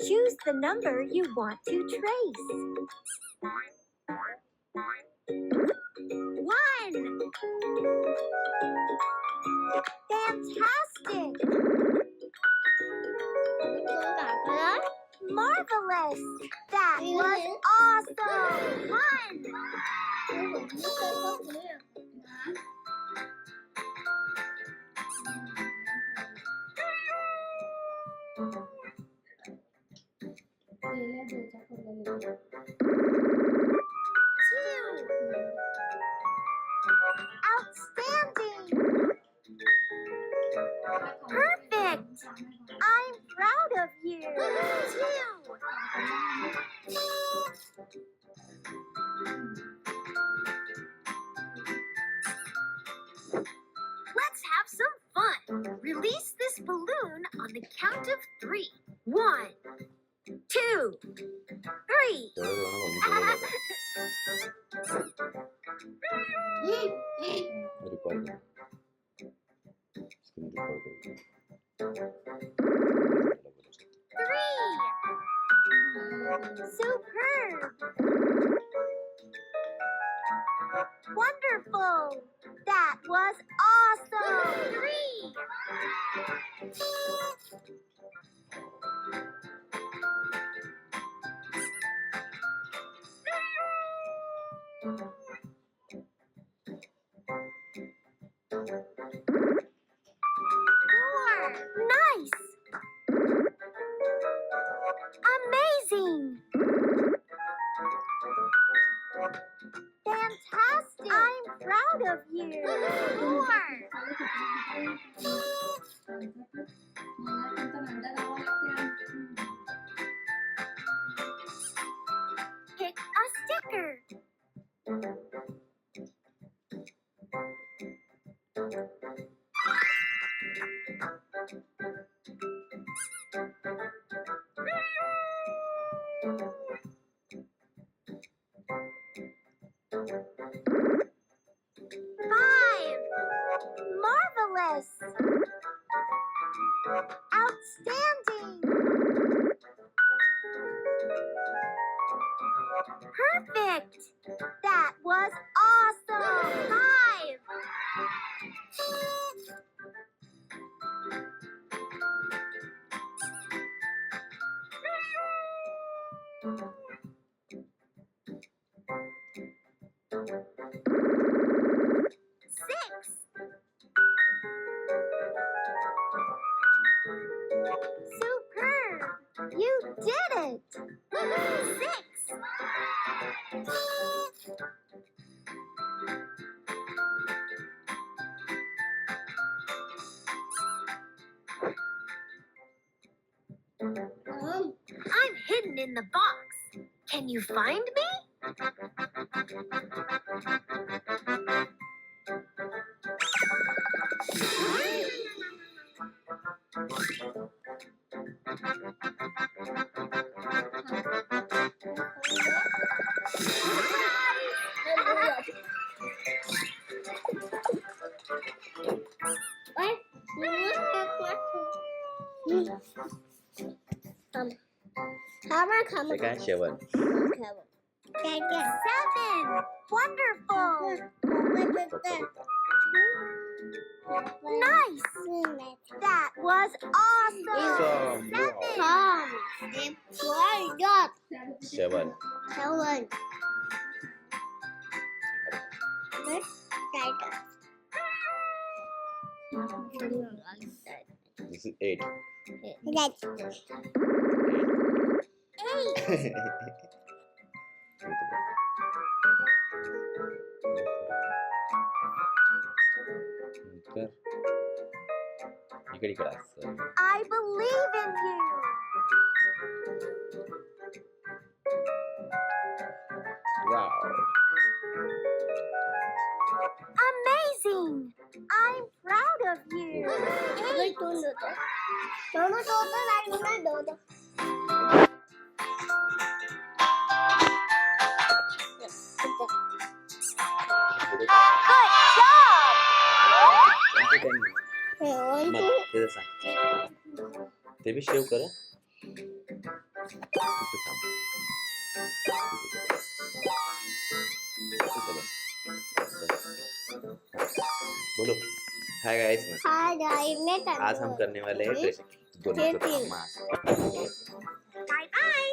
Choose the number you want to trace. 1. Fantastic! Marvelous! That was awesome! Fun! Two. Outstanding! Perfect! I'm proud of you! 2. Let's have some fun. Release this balloon on the count of 3. 1, 2, 3. Recording. Screen recording. 3. Superb! Wonderful! That was awesome! 3. Nice! Amazing! Fantastic! I'm proud of you! 4. Pick a sticker. 5. Marvelous! Outstanding! Perfect! That was awesome! 5. Superb! You did it! 6. I'm hidden in the box. Can you find me? Second 7. 7. Wonderful! Nice! That was awesome! 7. 7. This is 8. 8. 이거리 클래스. I believe in you. Wow. Amazing. I'm proud of you. 8. Good job. 1 to 10. This is ते भी शेव कर. तू थांब. बोलो. Hi guys. Hi guys, मैं आज हम करने वाले हैं dressing. Bye bye.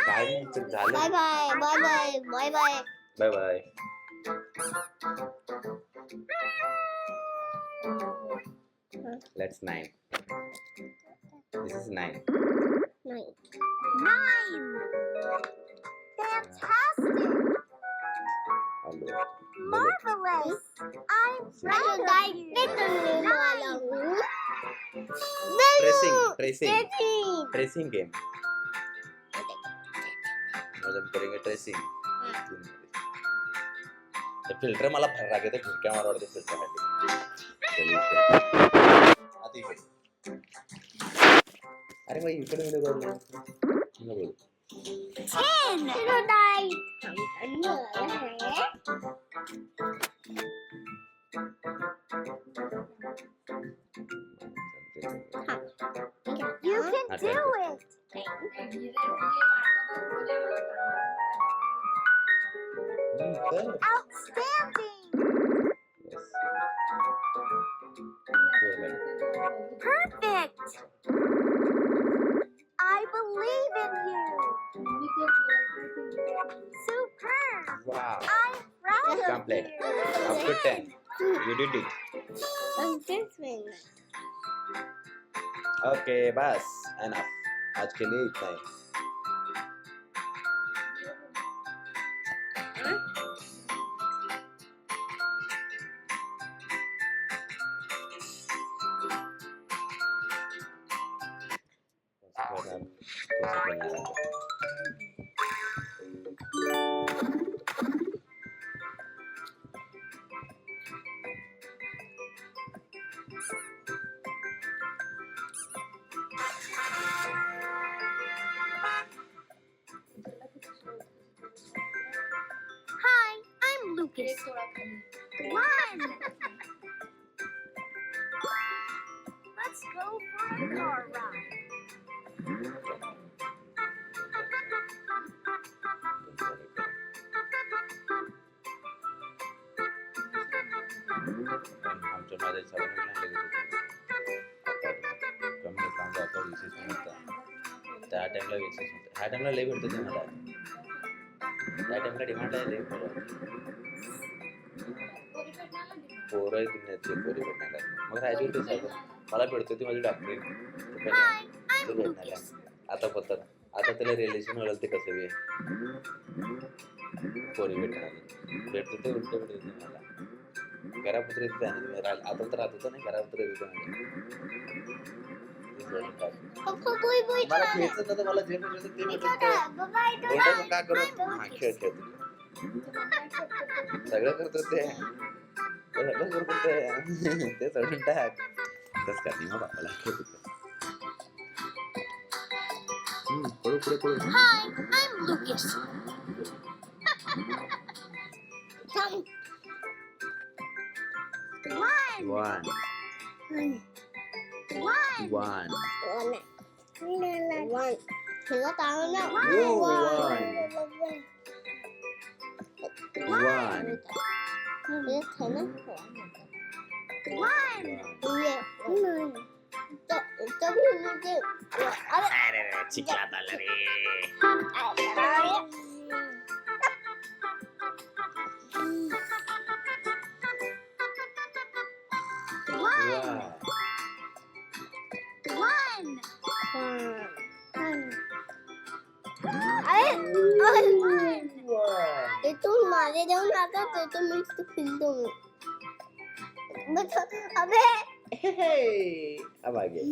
Bye bye bye bye bye bye. Bye bye. Let's 9. This is 9. नहीं. 9. Fantastic. Hello. Marvelous. I'm तो proud of गाइस you. मैं करने वाला हूँ Tracing game. आज हम करेंगे ट्रेसिंग. ते फिल्टर मला भरला के ते खिडक्या मारवडते फिल्टर साठी. आधी अरे भाई इकडे मध्ये बोल. ना बोल. 10. तो गाइस हम करने वाले हैं You can do it. कर. Outstanding. Yes. Perfect. I believe in you. Superb. Wow. I'm proud of Complete. you. Up to 10. You did it. Okay, बस enough. आज के लिए इतना ही. Hi, I'm Lucas. 1. Let's go for a car ride. आमच्या माझ्या सगळ्यांना लगेच कमी काम जातो विशेष नसतं. त्या टाइमला विशेष होतं. ह्या टाइमला लई भेटतं ते मला. त्या टाइमला डिमांड आहे लई पोरं. पोरं दुनियाचे पोरी भेटणार. मग राहायची होती सगळं. मला भेटतो ती माझी डॉक्टरी. Hi, ते I'm भेटणार. Lucas. आता पत्ता आता त्याला रिलेशन मिळेल ते कसं बी पोरी भेटणार. भेटतो ते उलट भेटत मला. घरापुत्र आता तर राहत होतं नाही घरापुत्र येत मला खेळचं तर मला जे भेटलं ते भेटत का करू. हा खेळ खेळतो सगळं करतो ते सगळं करतो ते सोडून टाक. तस का नाही मग बापाला खेळत होतं. पळू पुढे पळू. Hi, I'm Lucas. 1. 1 1. 1 thì có tao nó Whoa, one One. biết thấy nó 1. tôi biết nó chứ अरे चिखलात आलं रे. Wow. 1. itu मारे जाऊन आता तो मी फिरतो बस अबे Hey, अब आ गया.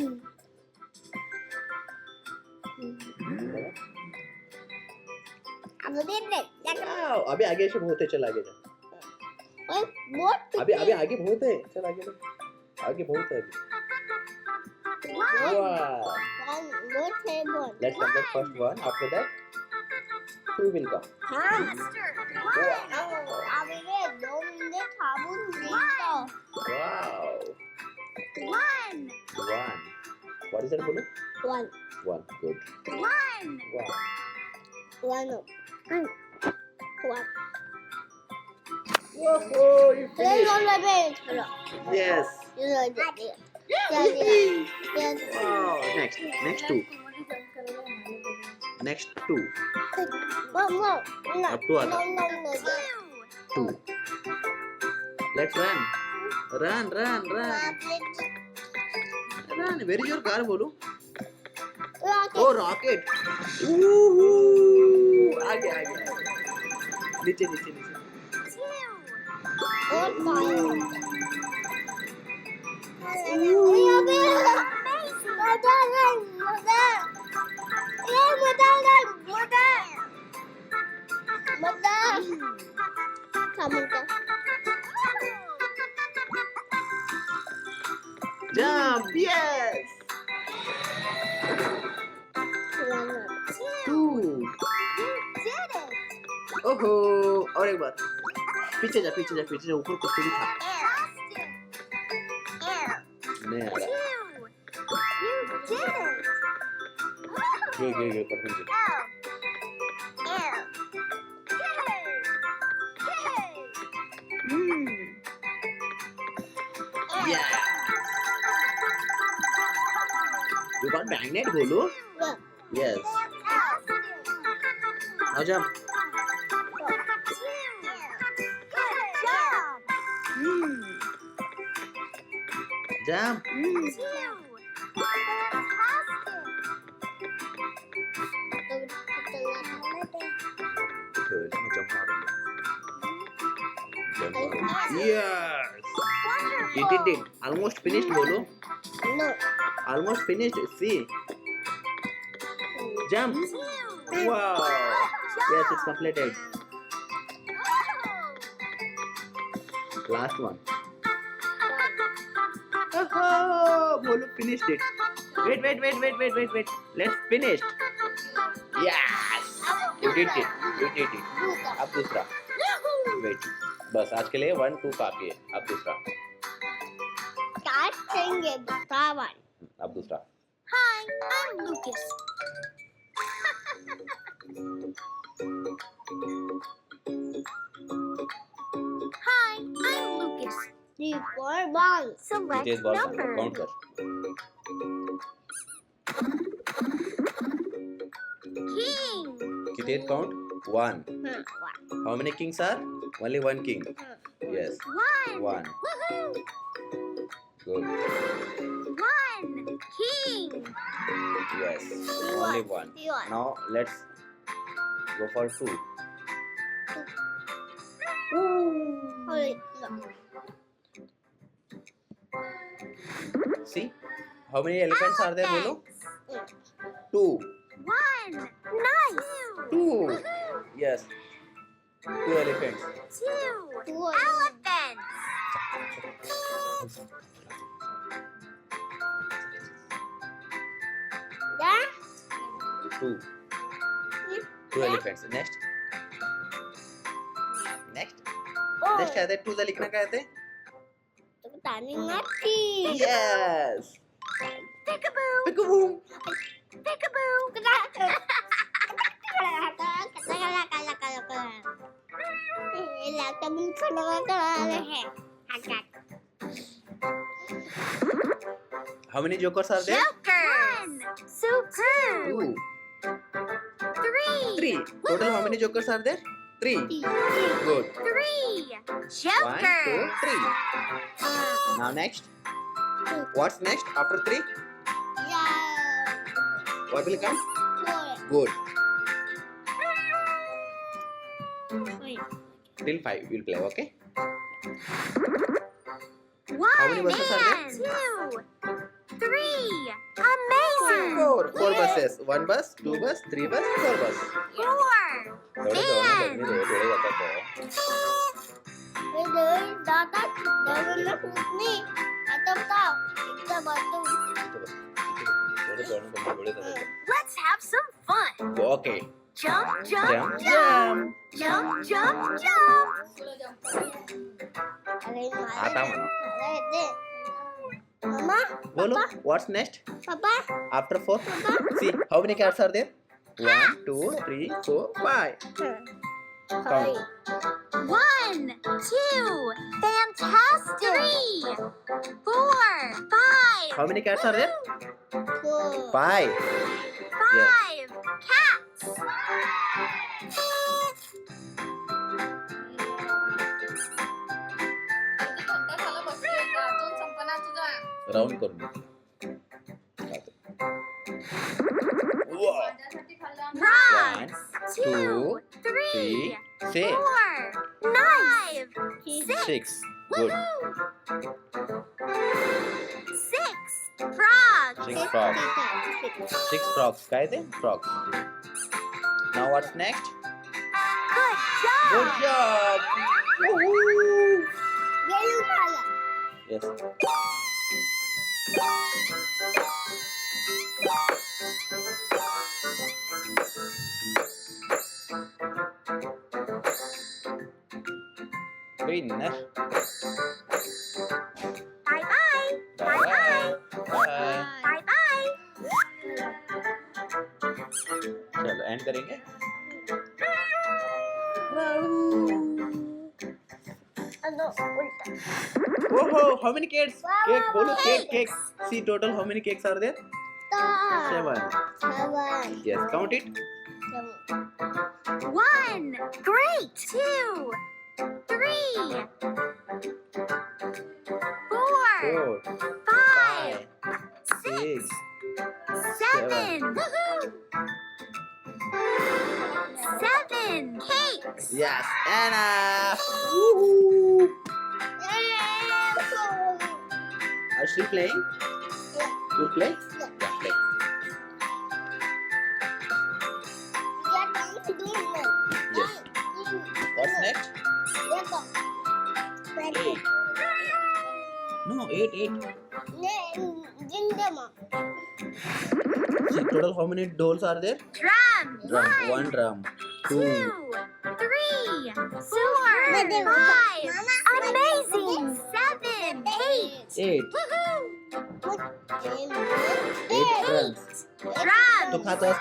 अब देख ले Wow, अभी आगे से बहुत है. चल आगे जा. ओए बहुत अभी अभी आगे बहुत है. चल आगे जा. आगे बहुत है. Wow. बहुत है बहुत Let's complete first one. After that, two will come. हाँ Faster. अबे ये 2 मिनट साबुन देता Wow. 1. 1. What is that, बोलो? One. 1. Good. 1. Wow. One. One. Whoa, you Then finished. on the bench. Yes. Wow. Next 2. Next 2. One more. No. Up to other. No. 2. Let's run. Run. Run. Where is your car, Bolu? Oh, rocket. Woohoo. आगे. नीचे. 2. Jump. Yes. 2. You did it. ओहो और एक बार पीछे जा ऊपर कुछ भी था नहीं आ रहा 2. You did it. ये perfect yeah you got magnet Bolu yes now jump jump yes you did it almost finished Bolu No. almost finished see jump wow yes it's completed last one oh Bolu finished it wait let's finish yes you did it अब दूसरा wait बस आज के लिए 1 2 काफी है अब दूसरा Start singing the one. अब दूसरा Hi, I'm Lucas. Hi, I'm Lucas. 3, 4, 1. Select Tej ball number. Count कर King. कितने count 1 One. how many kings are only 1 king yes 1. 1 Woohoo! good 1. King. yes only 1 now let's go for 2 Holy no. see how many elephants are there Bolu 2 1. Nice. 2 yes 2 elephants 2. Two. Elephants. Yeah? 2 elephants next Oh. next क्या है 2 से लिखना क्या है Tani ngati. yes Peekaboo. Peekaboo. Peekaboo. how many jokers are there Jokers. Superb. 2 3. 3 total how many jokers are there 3 good 3. 1 Joker. 2 3 now next what's next after 3 what will come good till 5 we'll play okay 1. How many buses are there? 2. 3. Amazing. 4 buses 1 bus 2 bus 3 bus 4 bus 4. थोड़े And जाता let's have some fun. तो okay Jump, jump, jump jump. jump Jump, jump, jump. आता हूँ Mama. Bolo, what's next? Papa. After 4? See, how many cats are there? 1, 2, 3, 4, 5. Count. 1, 2, fantastic. 3, 4, 5. How many cats are there? 4. 5. Yes. 5 cats. Round करून घे. Wow. Frogs. 1, 2, 2, 3, 3, 4, 5, 6. Good. 6 frogs. 6 frogs. 6 frogs. काय ते? Frogs. Now what's next? Good job. Good job. Woohoo. Yellow color. Yes. Winner. Bye bye. Bye bye. Bye. Bye bye. चलो and करेंगे. Ano, ulta. Whoa, how many cakes? Wow, Cake, wow, bolo, wow. cake. See total how many cakes are there? 7. 7. Yes, count it. 1. Great. 2, 3, 4, 4, 5, 6, 7. 7 cakes. yes, enough. Are you playing? You play? Yeah, play. Yes. What's next? 8. No, 8. See, total how many dolls are there? Drum. Drum. 1 drum. 2. 2, 3, 4, 5. Amazing. 7, 8. 8. 8 drums. तो Drums. खाता है.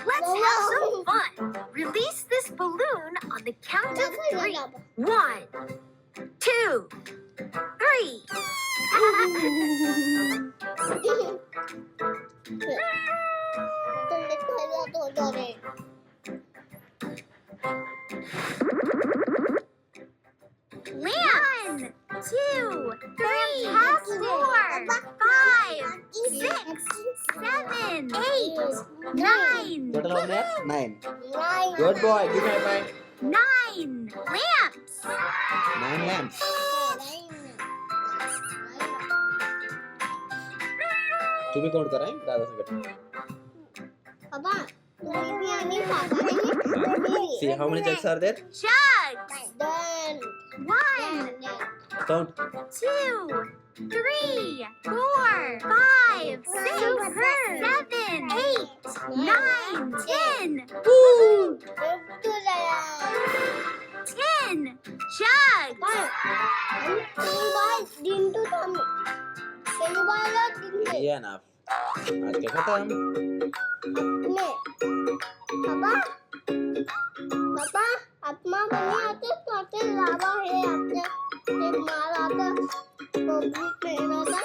Let's have some fun. Release this balloon on the count of 3. 1, 2, 3. One, 2, 3, 4, 5, 6, 7, 8, 9. Total how many? 9. Good boy. Give me a high five. 9 lamps. 9 lamps. तुम्ही count करा है दादा संगत. See how many jugs are there? Jugs. 1, Count. 2, 3, 4, 5, 6, 7, 8, 9, 10. 10 jugs. Yeah, enough. आज के खत्म. पापा अपना बने आते तो आते लावा है आते एक मार आता तो भी कहना था